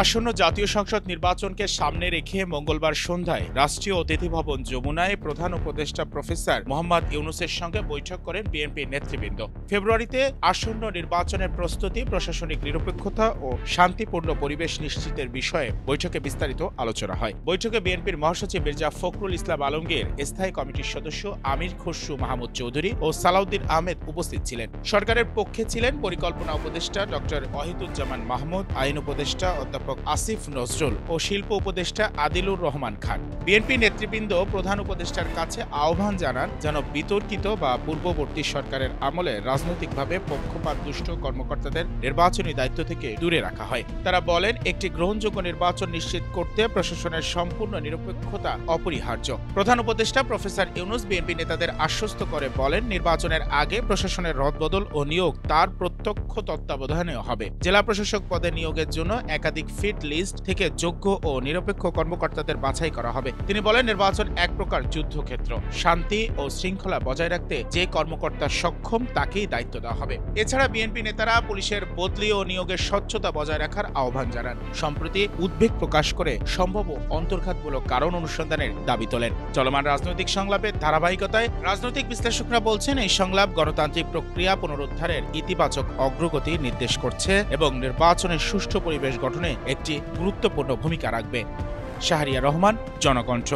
আসন্ন জাতীয় সংসদ নির্বাচনকে সামনে রেখে মঙ্গলবার সন্ধ্যায় রাষ্ট্রীয় অতিথি ভবন যমুনায় প্রধান উপদেষ্টা প্রফেসর মোহাম্মদ ইউনূসের সঙ্গে বৈঠক করেন বিএনপির নেতৃবৃন্দ। ফেব্রুয়ারিতে আসন্ন নির্বাচনের প্রস্তুতি, প্রশাসনিক নিরপেক্ষতা ও শান্তিপূর্ণ পরিবেশ নিশ্চিতের বিষয়ে বৈঠকে বিস্তারিত আলোচনা হয়। বৈঠকে বিএনপির মহাসচিব মির্জা ফখরুল ইসলাম আলমগীর, স্থায়ী কমিটির সদস্য আমির খসরু মাহমুদ চৌধুরী ও সালাউদ্দিন আহমেদ উপস্থিত ছিলেন। সরকারের পক্ষে ছিলেন পরিকল্পনা উপদেষ্টা ডক্টর ওয়াহিদুজ্জামান মাহমুদ, আইন উপদেষ্টা অধ্যাপক আসিফ নজরুল ও শিল্প উপদেষ্টা আদিলুর রহমান খান। বিএনপি নেতৃবৃন্দ প্রধান উপদেষ্টার কাছে আহ্বান জানান যেন বিতর্কিত বা পূর্ববর্তী সরকারের আমলে রাজনৈতিকভাবে পক্ষপাত দুষ্ট কর্মকর্তাদের নির্বাচনী দায়িত্ব থেকে দূরে রাখা হয়। তারা বলেন, একটি গ্রহণযোগ্য নির্বাচন নিশ্চিত করতে প্রশাসনের সম্পূর্ণ নিরপেক্ষতা অপরিহার্য। প্রধান উপদেষ্টা প্রফেসর ইউনূস বিএনপি নেতাদের আশ্বস্ত করে বলেন, নির্বাচনের আগে প্রশাসনের রদবদল ও নিয়োগ তার প্রত্যক্ষ তত্ত্বাবধানে হবে। জেলা প্রশাসক পদে নিয়োগের জন্য একাধিক ফিট লিস্ট থেকে যোগ্য ও নিরপেক্ষ কর্মকর্তাদের বাছাই করা হবে। তিনি বলেন, নির্বাচন এক প্রকার যুদ্ধক্ষেত্র। শান্তি ও শৃঙ্খলা বজায় রাখতে যে কর্মকর্তা সক্ষম তাকেই দায়িত্ব দেওয়া হবে। এছাড়া বিএনপি নেতারা পুলিশের বদলি ও নিয়োগের স্বচ্ছতা বজায় রাখার আহ্বান জানান। সম্প্রতি উদ্বেগ প্রকাশ করে সম্ভাব্য অন্তর্ঘাতমূলক কারণ অনুসন্ধানের দাবি তোলেন। চলমান রাজনৈতিক সংলাপের ধারাবাহিকতায় রাজনৈতিক বিশ্লেষকরা বলছেন, এই সংলাপ গণতান্ত্রিক প্রক্রিয়া পুনরুদ্ধারের ইতিবাচক অগ্রগতি নির্দেশ করছে এবং নির্বাচনের সুষ্ঠু পরিবেশ গঠনে একটি গুরুত্বপূর্ণ ভূমিকা রাখবে। শাহরিয়ার রহমান, জনকণ্ঠ।